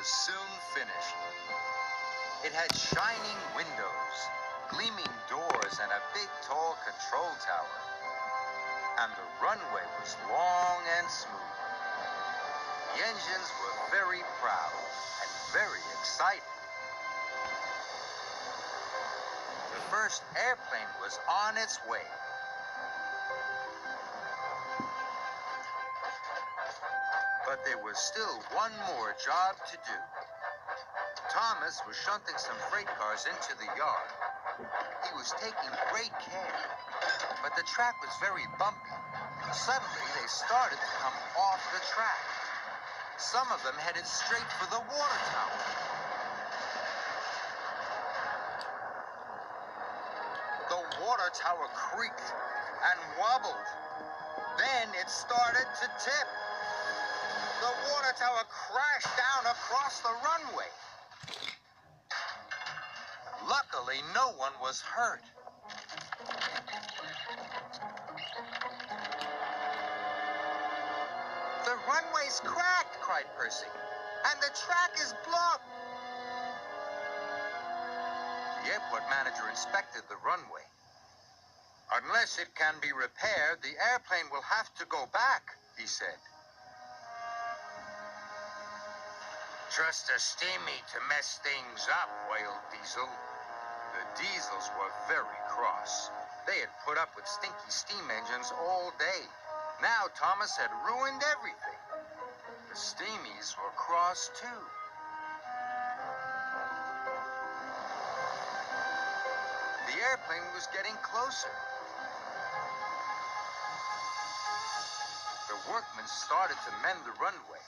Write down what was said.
was soon finished. It had shining windows, gleaming doors, and a big, tall control tower. And the runway was long and smooth. The engines were very proud and very excited. The first airplane was on its way. But there was still one more job to do. Thomas was shunting some freight cars into the yard. He was taking great care, but the track was very bumpy. Suddenly, they started to come off the track. Some of them headed straight for the water tower. The water tower creaked and wobbled. Then it started to tip. The water tower crashed down across the runway. Luckily, no one was hurt. The runway's cracked, cried Percy, and the track is blocked. The airport manager inspected the runway. Unless it can be repaired, the airplane will have to go back, he said. Trust a steamy to mess things up, wailed Diesel. The Diesels were very cross. They had put up with stinky steam engines all day. Now Thomas had ruined everything. The Steamies were cross too. The airplane was getting closer. The workmen started to mend the runway.